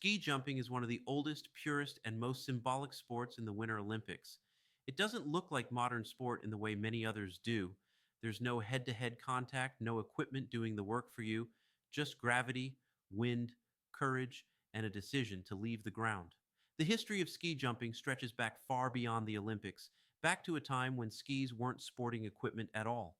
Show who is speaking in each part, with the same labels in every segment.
Speaker 1: Ski jumping is one of the oldest, purest, and most symbolic sports in the Winter Olympics. It doesn't look like modern sport in the way many others do. There's no head to head contact, no equipment doing the work for you, just gravity, wind, courage, and a decision to leave the ground. The history of ski jumping stretches back far beyond the Olympics, back to a time when skis weren't sporting equipment at all.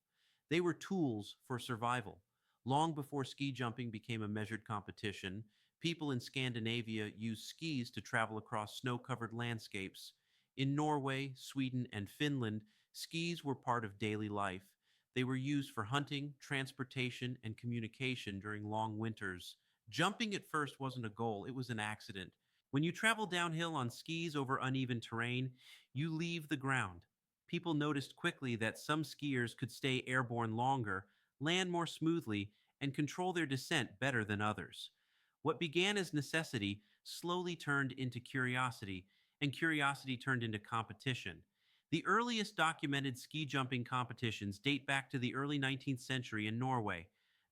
Speaker 1: They were tools for survival. Long before ski jumping became a measured competition, people in Scandinavia used skis to travel across snow covered landscapes. In Norway, Sweden, and Finland, skis were part of daily life. They were used for hunting, transportation, and communication during long winters. Jumping at first wasn't a goal, it was an accident. When you travel downhill on skis over uneven terrain, you leave the ground. People noticed quickly that some skiers could stay airborne longer, land more smoothly, and control their descent better than others. What began as necessity slowly turned into curiosity, and curiosity turned into competition. The earliest documented ski jumping competitions date back to the early 19th century in Norway.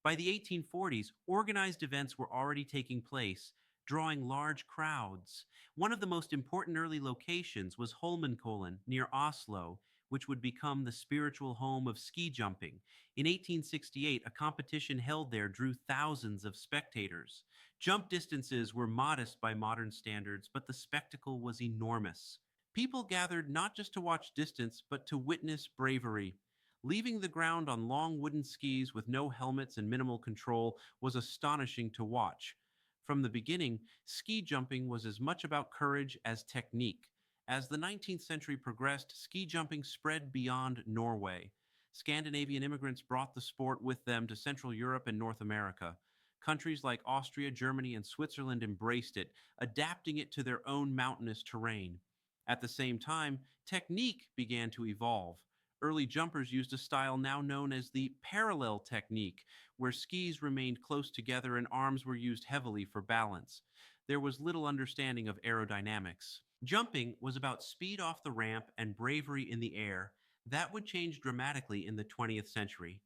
Speaker 1: By the 1840s, organized events were already taking place, drawing large crowds. One of the most important early locations was Holmenkollen near Oslo, which would become the spiritual home of ski jumping. In 1868, a competition held there drew thousands of spectators. Jump distances were modest by modern standards, but the spectacle was enormous. People gathered not just to watch distance, but to witness bravery. Leaving the ground on long wooden skis with no helmets and minimal control was astonishing to watch. From the beginning, ski jumping was as much about courage as technique. As the 19th century progressed, ski jumping spread beyond Norway. Scandinavian immigrants brought the sport with them to Central Europe and North America. Countries like Austria, Germany, and Switzerland embraced it, adapting it to their own mountainous terrain. At the same time, technique began to evolve. Early jumpers used a style now known as the parallel technique, where skis remained close together and arms were used heavily for balance. There was little understanding of aerodynamics. Jumping was about speed off the ramp and bravery in the air. That would change dramatically in the 20th century.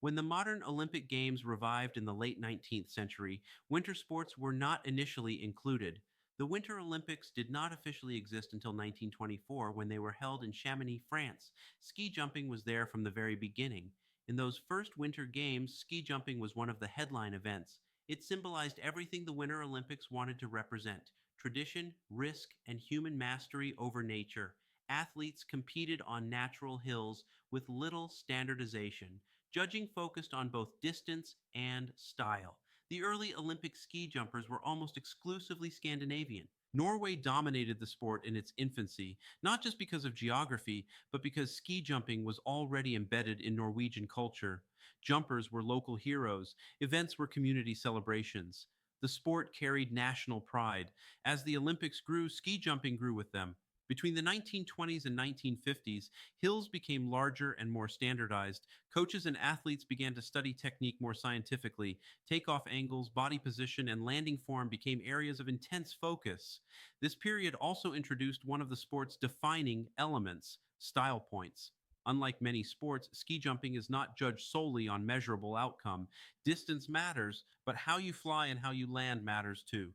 Speaker 1: When the modern Olympic Games revived in the late 19th century, winter sports were not initially included. The Winter Olympics did not officially exist until 1924 when they were held in Chamonix, France. Ski jumping was there from the very beginning. In those first Winter Games, ski jumping was one of the headline events. It symbolized everything the Winter Olympics wanted to represent: tradition, risk, and human mastery over nature. Athletes competed on natural hills with little standardization. Judging focused on both distance and style. The early Olympic ski jumpers were almost exclusively Scandinavian. Norway dominated the sport in its infancy, not just because of geography, but because ski jumping was already embedded in Norwegian culture. Jumpers were local heroes, events were community celebrations. The sport carried national pride. As the Olympics grew, ski jumping grew with them. Between the 1920s and 1950s, hills became larger and more standardized. Coaches and athletes began to study technique more scientifically. Takeoff angles, body position, and landing form became areas of intense focus. This period also introduced one of the sport's defining elements: style points. Unlike many sports, ski jumping is not judged solely on measurable outcome. Distance matters, but how you fly and how you land matters too.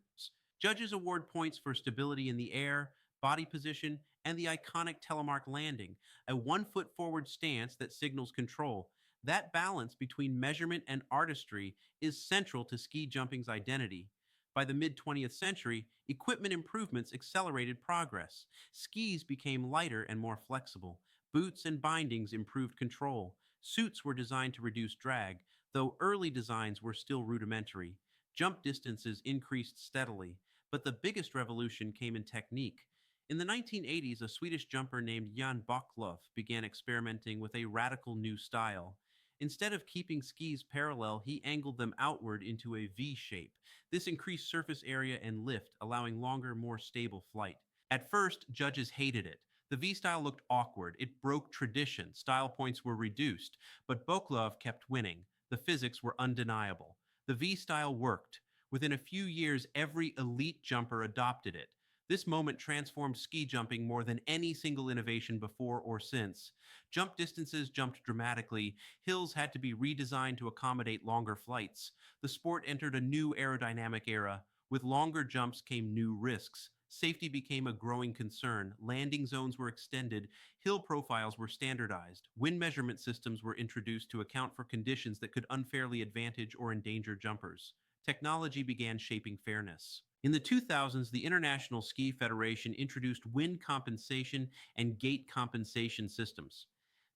Speaker 1: Judges award points for stability in the air, body position, and the iconic telemark landing, a 1 foot forward stance that signals control. That balance between measurement and artistry is central to ski jumping's identity. By the mid 20th century, equipment improvements accelerated progress. Skis became lighter and more flexible. Boots and bindings improved control. Suits were designed to reduce drag, though early designs were still rudimentary. Jump distances increased steadily, but the biggest revolution came in technique. In the 1980s, a Swedish jumper named Jan Backlöf began experimenting with a radical new style. Instead of keeping skis parallel, he angled them outward into a V shape. This increased surface area and lift, allowing longer, more stable flight. At first, judges hated it. The V style looked awkward. It broke tradition. Style points were reduced. But Backlöf kept winning. The physics were undeniable. The V style worked. Within a few years, every elite jumper adopted it. This moment transformed ski jumping more than any single innovation before or since. Jump distances jumped dramatically. Hills had to be redesigned to accommodate longer flights. The sport entered a new aerodynamic era. With longer jumps came new risks. Safety became a growing concern. Landing zones were extended, hill profiles were standardized, wind measurement systems were introduced to account for conditions that could unfairly advantage or endanger jumpers. Technology began shaping fairness. In the 2000s, the International Ski Federation introduced wind compensation and gate compensation systems.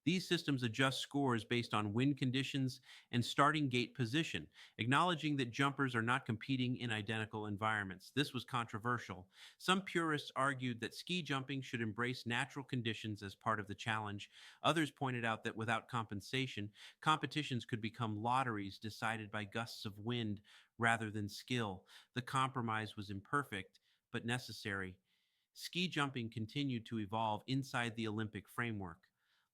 Speaker 1: These systems adjust scores based on wind conditions and starting gate position, acknowledging that jumpers are not competing in identical environments. This was controversial. Some purists argued that ski jumping should embrace natural conditions as part of the challenge. Others pointed out that without compensation, competitions could become lotteries decided by gusts of wind rather than skill. The compromise was imperfect, but necessary. Ski jumping continued to evolve inside the Olympic framework.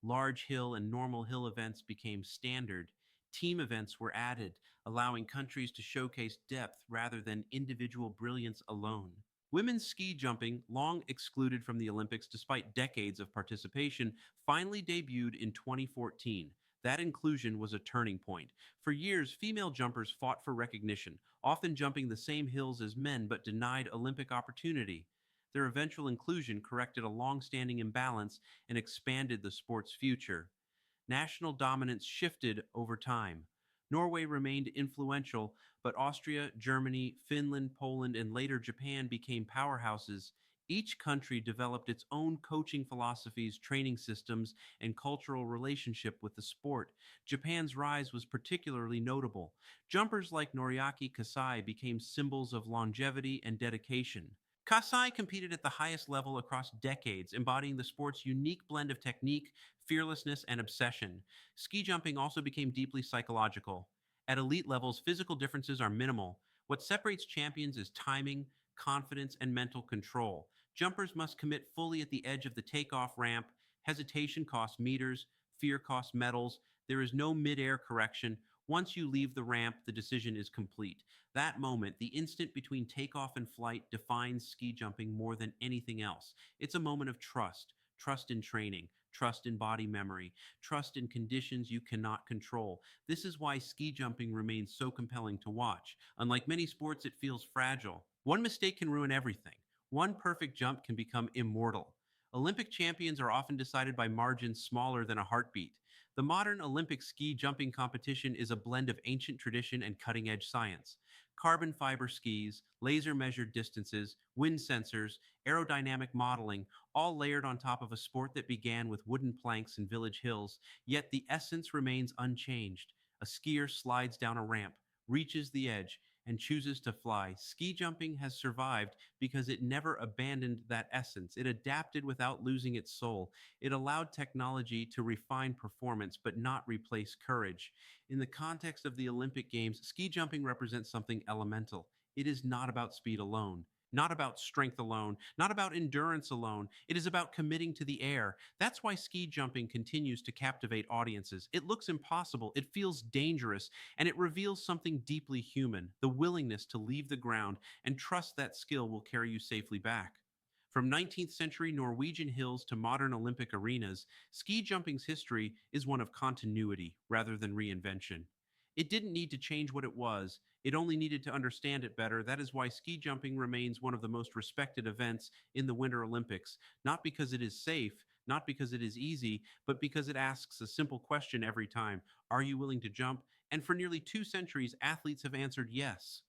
Speaker 1: Large hill and normal hill events became standard. Team events were added, allowing countries to showcase depth rather than individual brilliance alone. Women's ski jumping, long excluded from the Olympics despite decades of participation, finally debuted in 2014. That inclusion was a turning point. For years, female jumpers fought for recognition, often jumping the same hills as men but denied Olympic opportunity. Their eventual inclusion corrected a long-standing imbalance and expanded the sport's future. National dominance shifted over time. Norway remained influential, but Austria, Germany, Finland, Poland, and later Japan became powerhouses. Each country developed its own coaching philosophies, training systems, and cultural relationship with the sport. Japan's rise was particularly notable. Jumpers like Noriaki Kasai became symbols of longevity and dedication. Kasai competed at the highest level across decades, embodying the sport's unique blend of technique, fearlessness, and obsession. Ski jumping also became deeply psychological. At elite levels, physical differences are minimal. What separates champions is timing, confidence, and mental control. Jumpers must commit fully at the edge of the takeoff ramp. Hesitation costs meters, fear costs medals. There is no mid-air correction. Once you leave the ramp, the decision is complete. That moment, the instant between takeoff and flight, defines ski jumping more than anything else. It's a moment of trust, trust in training, trust in body memory, trust in conditions you cannot control. This is why ski jumping remains so compelling to watch. Unlike many sports, it feels fragile. One mistake can ruin everything. One perfect jump can become immortal. Olympic champions are often decided by margins smaller than a heartbeat. The modern Olympic ski jumping competition is a blend of ancient tradition and cutting edge science. Carbon fiber skis, laser measured distances, wind sensors, aerodynamic modeling, all layered on top of a sport that began with wooden planks and village hills, yet the essence remains unchanged. A skier slides down a ramp, reaches the edge, and chooses to fly. Ski jumping has survived because it never abandoned that essence. It adapted without losing its soul. It allowed technology to refine performance but not replace courage. In the context of the Olympic Games, ski jumping represents something elemental. It is not about speed alone, not about strength alone, not about endurance alone. It is about committing to the air. That's why ski jumping continues to captivate audiences. It looks impossible, it feels dangerous, and it reveals something deeply human: the willingness to leave the ground and trust that skill will carry you safely back. From 19th century Norwegian hills to modern Olympic arenas, ski jumping's history is one of continuity rather than reinvention. It didn't need to change what it was, it only needed to understand it better. That is why ski jumping remains one of the most respected events in the Winter Olympics, not because it is safe, not because it is easy, but because it asks a simple question every time: are you willing to jump? And for nearly 2 centuries, athletes have answered yes.